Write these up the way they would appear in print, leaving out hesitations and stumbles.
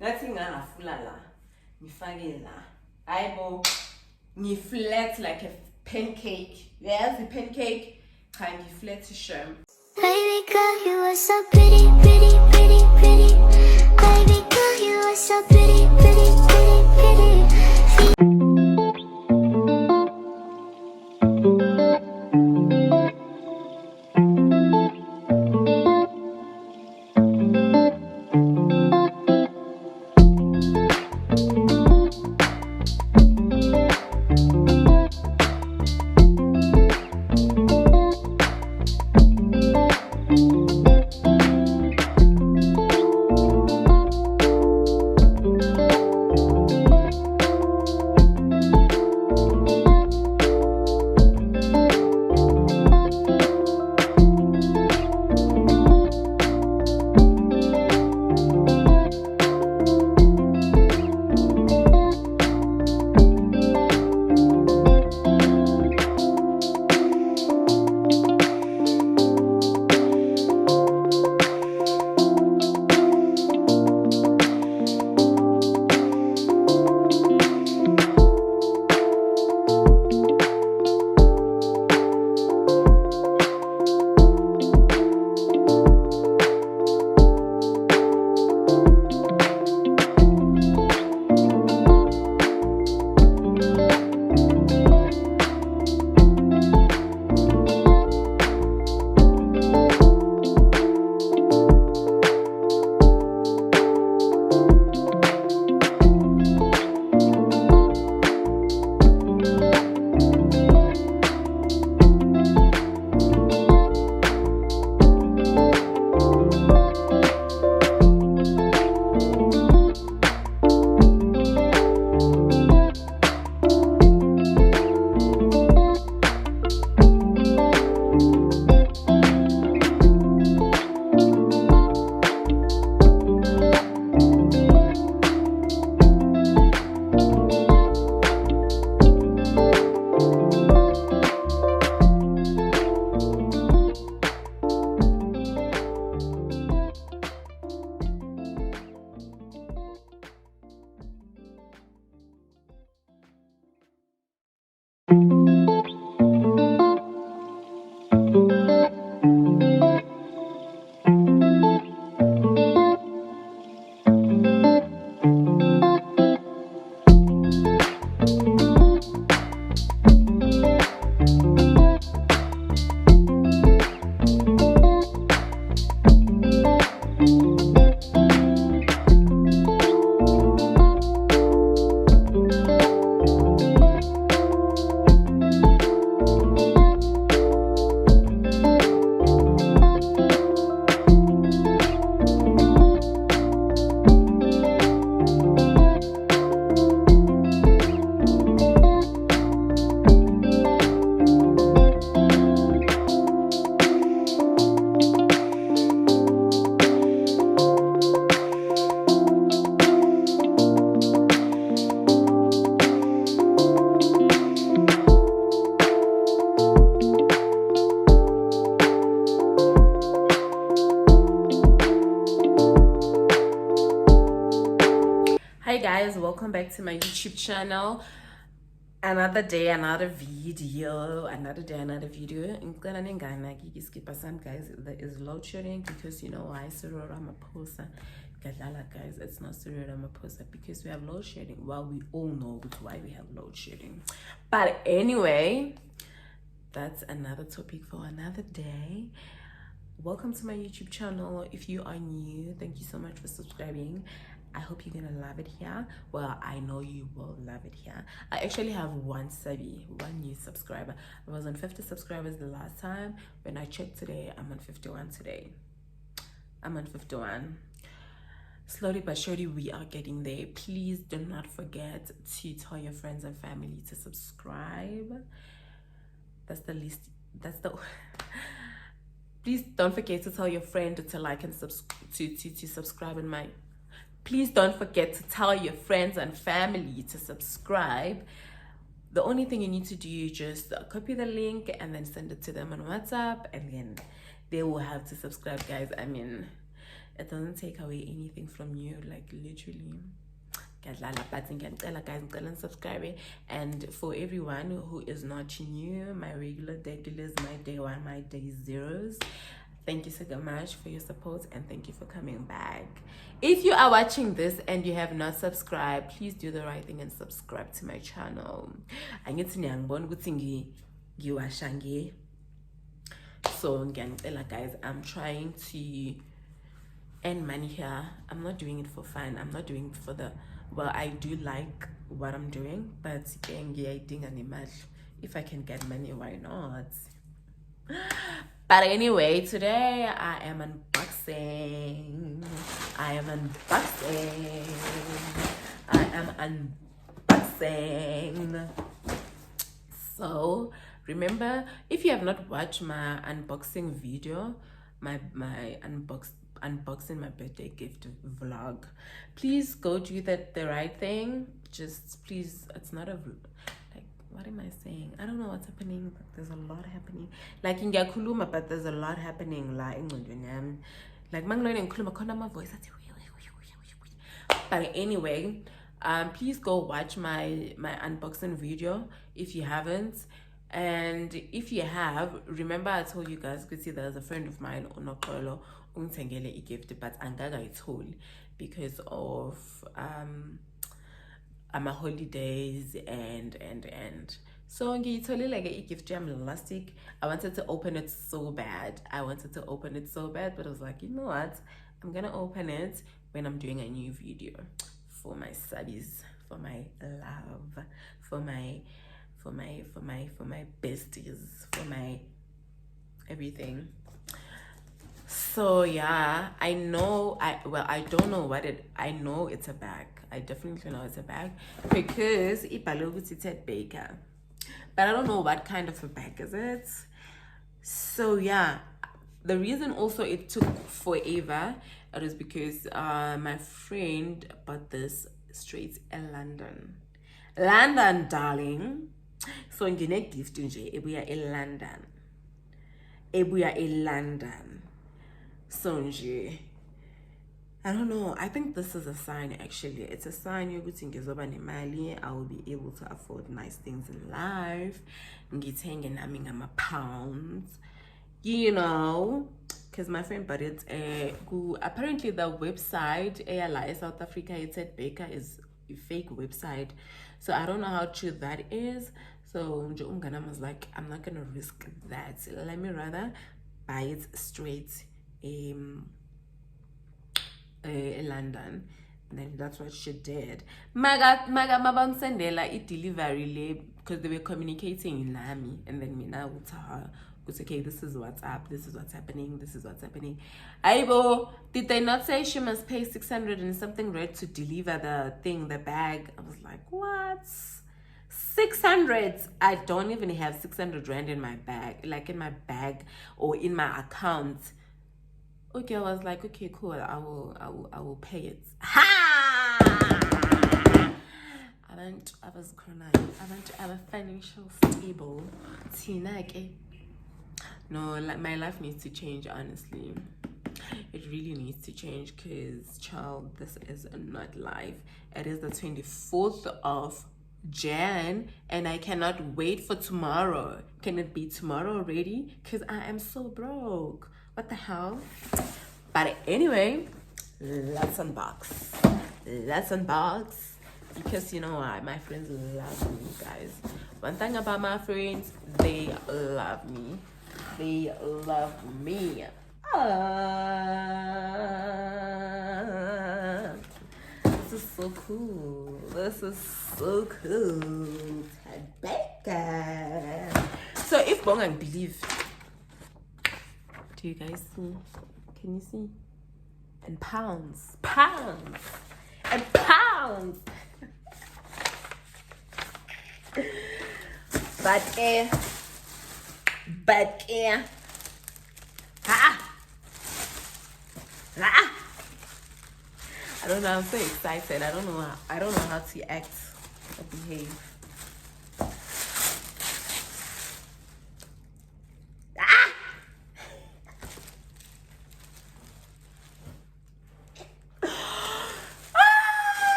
Ngathi ngangafula la. Ngifake la. Hayibo. Flat like a pancake. Yes, the pancake. Cha ngiflatishe. Baby girl, you are so pretty, pretty, pretty, pretty. Baby girl, you are so pretty, pretty, pretty, pretty. Hi guys, welcome back to my YouTube channel. Another day, another video. Guys, there is load shedding because you know why. Surah Ramaphosa, guys, it's not Surah Ramaphosa because we have load shedding. Well, we all know why we have load shedding. But anyway, that's another topic for another day. Welcome to my YouTube channel. If you are new, thank you so much for subscribing. I hope you're gonna love it here. Well, I know you will love it here. I actually have one new subscriber. I was on 50 subscribers the last time. When I checked today, I'm on 51 today. I'm on 51. Slowly but surely we are getting there. Please do not forget to tell your friends and family to subscribe. That's the least, that's the please don't forget to tell your friend to like and to subscribe in my please don't forget to tell your friends and family to subscribe. The only thing you need to do is just copy the link and then send it to them on WhatsApp, and then they will have to subscribe, guys. I mean, It doesn't take away anything from you, like literally. But guys, subscribe. And for everyone who is not new, my regular regulars, my day one, my day zeros, thank you so much for your support and thank you for coming back. If you are watching this and you have not subscribed, please do the right thing and subscribe to my channel. So guys, I'm trying to earn money here. I'm not doing it for fun. I'm not doing it for the, well, I do like what I'm doing, but if I can get money, why not? But anyway, today I am unboxing. So remember, if you have not watched my unboxing video, my unboxing my birthday gift vlog, please go do that, the right thing. Just please, it's not a, like, what am I saying? I don't know what's happening, but there's a lot happening. Like in Yakuluma, but there's a lot happening. Like Manglo and Kuluma khona my voice. But anyway, please go watch my unboxing video if you haven't. And if you have, remember I told you guys, could see there's a friend of mine Unokolo ungithengele gift, but angaga itholi because of my holidays and so ngiyithole like a gift jam elastic. I wanted to open it so bad, but I was like, you know what, I'm gonna open it when I'm doing a new video for my subbies, for my love, for my besties, for my everything. So yeah, I don't know what I know it's a bag. I definitely know it's a bag because it's Ted Baker, but I don't know what kind of a bag is it. So yeah, the reason also it took forever, it was because my friend bought this straight in London, darling. So in the next gift we are in London. So I don't know, I think this is a sign. Actually, it's a sign you're getting Mali. I will be able to afford nice things in life. Getting a pounds, you know, because my friend bought it. Apparently the website ALI South Africa, it said Baker is a fake website, so I don't know how true that is. So was like, I'm not gonna risk that. Let me rather buy it straight in London. And then that's what she did. Maga sendela it delivery because they were communicating in Lami, and then Mina would tell her, okay, this is what's up, this is what's happening. Aibo, did they not say she must pay 600 and something rand to deliver the bag? I was like, what? 600? I don't even have 600 rand in my bag, like in my bag or in my account. Okay, I was like, okay, cool, I will pay it. Ha! I was crying. I want to have a financial stable. No, like my life needs to change, honestly. It really needs to change because, child, this is not life. It is the 24th of Jan and I cannot wait for tomorrow. Can it be tomorrow already? Because I am so broke. What the hell? But anyway, let's unbox. Because you know what? My friends love me, guys. One thing about my friends, they love me. This is so cool. Baker. So if Bongang believe, do you guys see? Can you see? And pounds. But I don't know, I'm so excited. I don't know how to act or behave.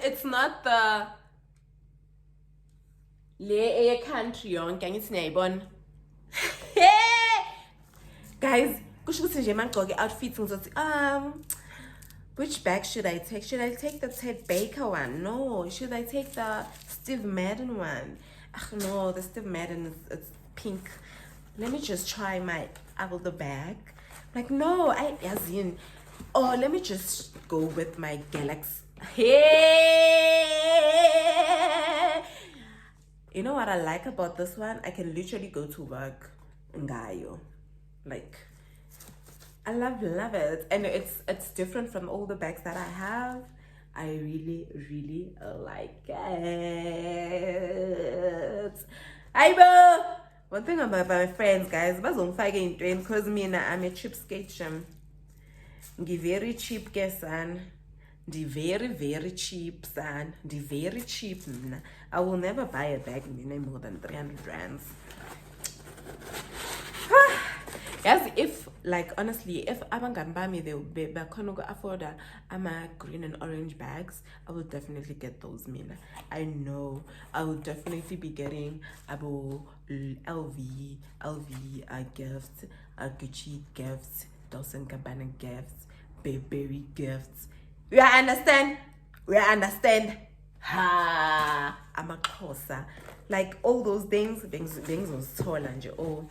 it's not the le country yonke angithi niyayibona. Guys, kusho ukuthi nje mangigqoke outfits ngizothi which bag should I take? Should I take the Ted Baker one? No. Should I take the Steve Madden one? No, the Steve Madden it's pink. Let me just try my other bag. Like, no, as in, oh, let me just go with my Galaxy. Hey! You know what I like about this one? I can literally go to work ngayo. Like, I love it. And it's different from all the bags that I have. I really, really like it. Aibo! One thing about my friends, guys, because I'm a cheapskate. The very cheap, son. The very, very cheap, son. The very cheap. I will never buy a bag more than 300 rands. As if, like, honestly, if abangambami they can afford ama green and orange bags, I will definitely get those. Mina, I know I will definitely be getting abo LV gifts, Gucci gifts, Dolce & Gabbana gifts, Burberry gifts. We understand. Ha! I'm a closer. Like all those things was tall and oh.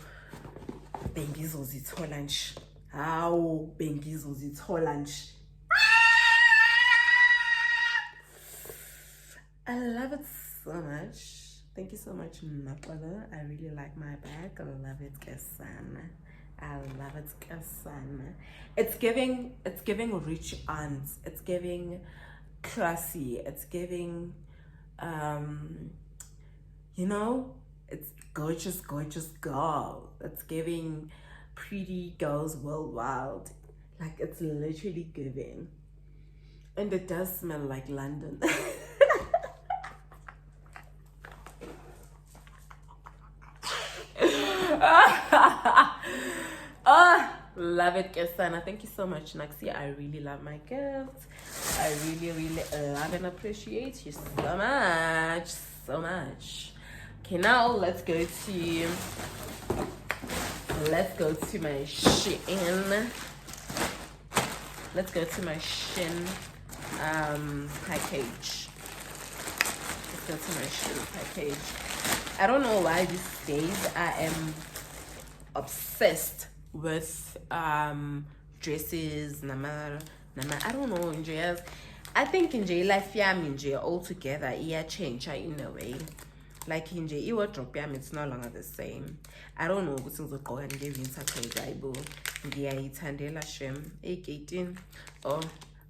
Bengizozithola nje. Hawu, bengizozithola nje. I love it so much. Thank you so much, Mapala. I really like my bag. I love it, Kesana. I love it, Kesana. It's giving rich aunts. It's giving classy. It's giving you know, it's gorgeous girl. It's giving pretty girls worldwide. Like, it's literally giving. And it does smell like London. Oh, love it, Kesana. Thank you so much, Naxi. I really love my gifts. I really, really love and appreciate you so much. Okay, now let's go to my Shein. Let's go to my Shein package. Let's go to my Shein package. I don't know why these days I am obsessed with dresses. Nama I don't know, Nje. I think Nje life yami Nje altogether change in a way. Like Nje, wardrobe yami, it's no longer the same. I don't know ukuthi ngizogqoka nge-winter clothes ayibo. Ngiyayithandela shem. 18. Oh,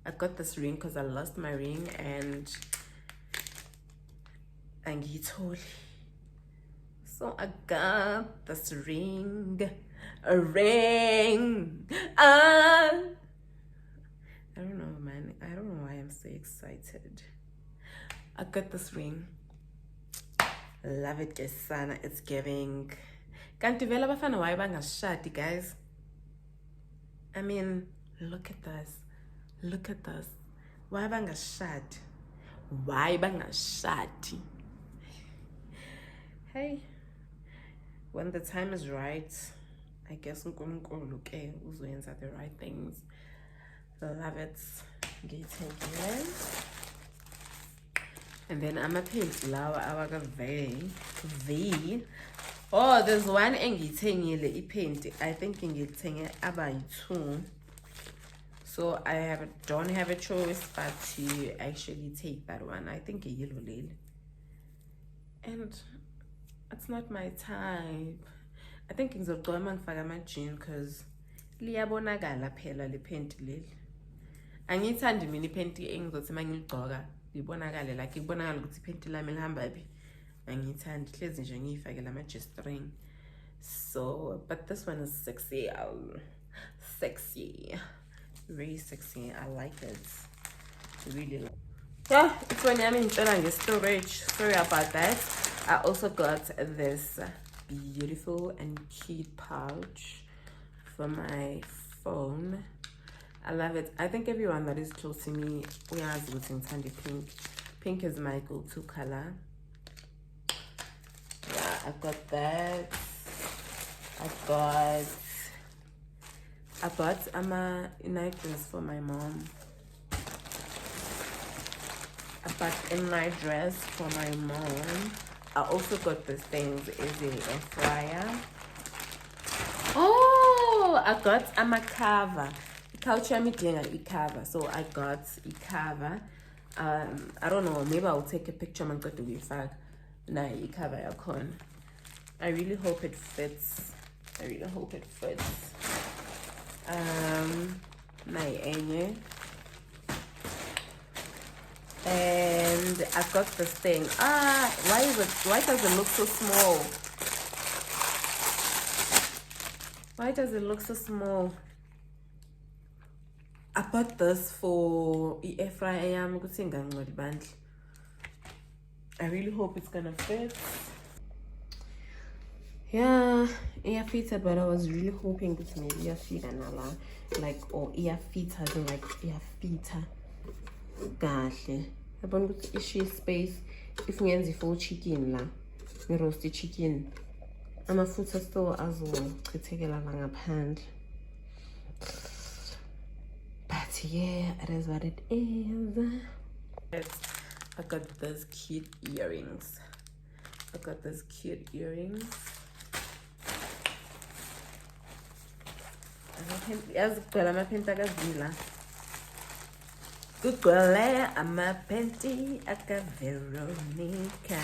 I got this ring because I lost my ring and angiyitholi. So I got this ring. A ring. I don't know, man. I don't know why I'm so excited. I got this ring. Love it, Kesana. It's giving. Can't develop a fan of why bang a shot, guys. I mean, look at this. Why bang a shot? Hey, when the time is right, I guess uNkulunkulu ke uzoyenza the right things. Love it. Ngiyithengile. And then I'm a paint lawa awaga V. Oh, there's one engithengile paint. I think ngithenge aba 2. So I don't have a choice but to actually take that one. I think a yellow lily. And it's not my type. I think ngizogqoka mangifaka ama-jean because liyabonakala phela le paint leli. Angithandi mina ipaint engizothi mangigqoka libonakale like ibonakala ukuthi ipaint lami lihamba phi. Angithandi hlezi nje ngiyifakela ama-G-string. So, but this one is sexy. Sexy. Very sexy. I like it. Really like it. Yeah, it's when I'm in storage. Sorry about that. I also got this beautiful and cute pouch for my phone. I love it. I think everyone that is close to me, we are using Tandy Pink Pink is my go-to color. Yeah, I got that. I bought a night dress for my mom. I bought a night dress for my mom. I also got this thing, is a air fryer. Oh, I got a cover. So I got a cover. I don't know, maybe I'll take a picture and go to the fag. Nah, a cover icon. I really hope it fits. My enye. And I got this thing. Why does it look so small? Why does it look so small? I bought this for air fryer. I really hope it's gonna fit. Yeah, ear feet, but I was really hoping it's maybe ear feet and like, or ear feet as in like ear feet. Gahle. I want to issue space if we end the full chicken la. We roast the chicken. I'm a foot still as well. To take a long hand. But yeah, it is what it is. I got those cute earrings. As well, I'm a pentagazilla. Good girl, I'm a penty, aka Veronica.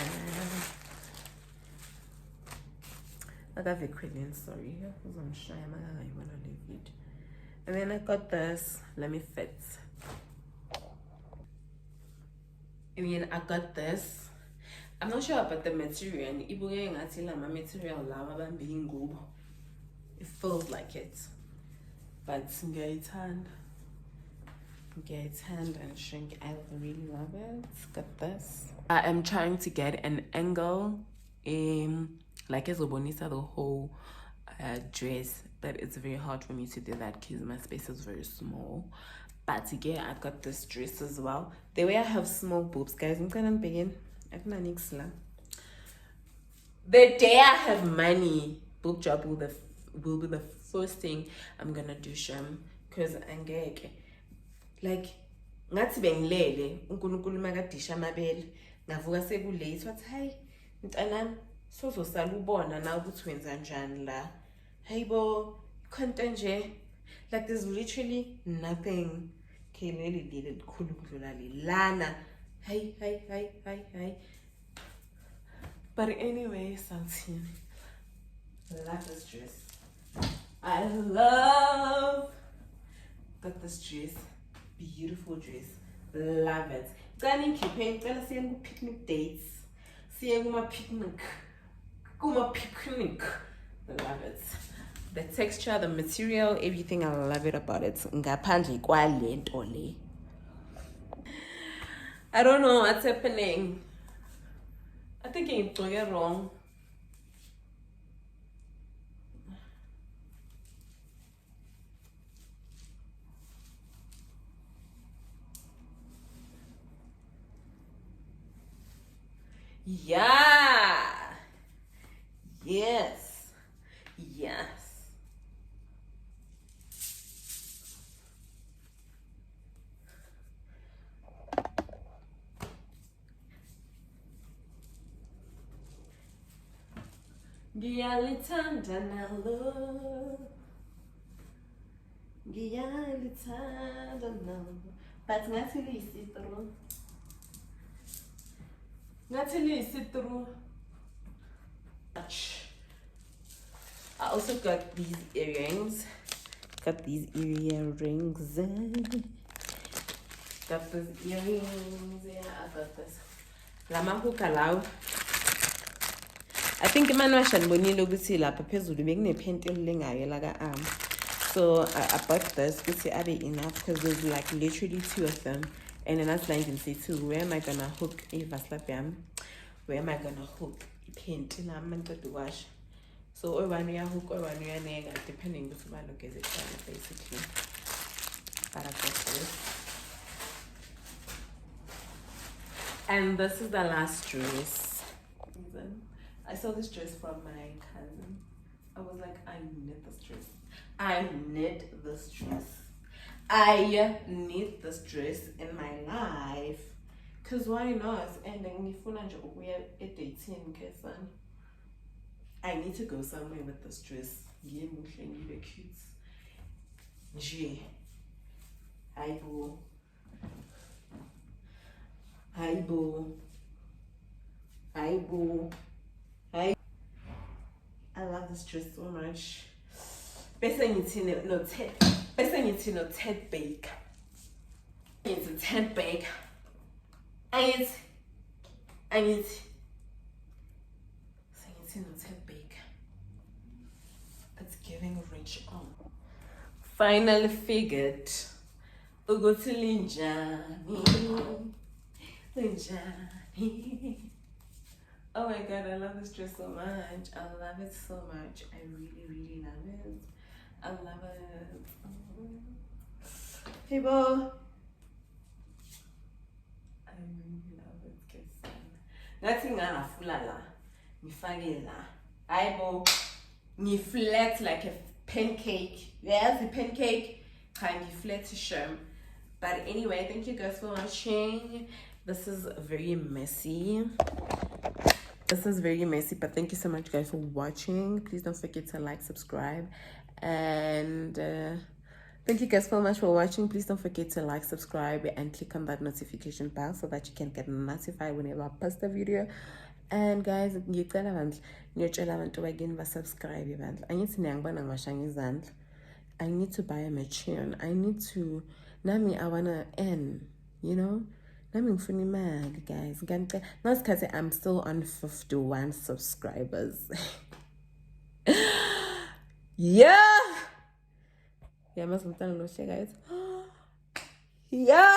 I got the Quillian, sorry. I'm shy, I'm gonna leave it. And then I got this. Let me fit. I mean, I got this. I'm not sure about the material. It feels like it. But get hand and shrink. I really love it. Got this. I am trying to get an angle like as bonita the whole dress, but it's very hard for me to do that because my space is very small. But again, I got this dress as well. The way I have small boobs, guys, I'm gonna begin. The day I have money, boob job will be the first thing I'm gonna do, Sham, because I'm gay. Like ngathi bengilele uNkulunkulu makadisha amabele ngavuka sekulate wathi hayi mntanami sozosala ubona na ukuthi wenza njani la hayibo content nje, like there's literally nothing kelele lile likhulu kudlula lana hey. But anyway, something love this dress. I love got this dress. Beautiful dress. Love it. Planning campaign. Gonna see you picnic dates. See you picnic. Picnic. Love it. The texture, the material, everything. I love it about it. I don't know what's happening. I think I'm doing it wrong. Yeah. Yes. Ngiyalithanda nalo. But ngathi liyisithrough. I also got these earrings. Got these earrings. Got those earrings. Yeah, I got this. Lama hook allow. I think man washan bonilo ukuthi lapha phezulu bekune paint elengayo laka arm. So I bought this ukuthi abe enough because there's like literally 2 of them. And then that's like you can see too. Where am I gonna hook a vaslapyam? Where am I gonna hook a paint? And I'm meant to wash. So or one year hook or 1 year nega depending on what look is it basically. But I got this. And this is the last dress. I saw this dress from my cousin. I was like, I need this dress. I need this dress. I need this dress in my life. Cause why not? And then we are at 18, I need to go somewhere with this dress. Yeah, you're cute. G. Hi boo. Hi boo. Hi boo. Hi. I love this dress so much. Best thing no Ted. Best thing no Ted bake. It's a Ted bake. I need no Ted bake. It's giving rich on. Finally figured. Ugo to Linjani. Oh my god, I love this dress so much. I love it so much. I really, really love it. I love it. People, I really love it. Nothing gonna fulala. Ngifake la. Hayibo. Ngiflat like a pancake. Yes, a pancake. Kind of flattish. But anyway, thank you guys for watching. This is very messy. But thank you so much guys for watching. Please don't forget to like, subscribe, and thank you guys so much for watching. Please don't forget to like, subscribe, and click on that notification bell so that you can get notified whenever I post a video. And guys, ngicela abantu again subscribe. I need to buy a machine. I need to I wanna earn, you know. Funny mad, guys. Not because I'm still on 51 subscribers. Yeah, guys. Yeah,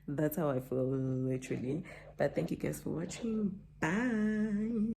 that's how I feel literally. But thank you guys for watching. Bye.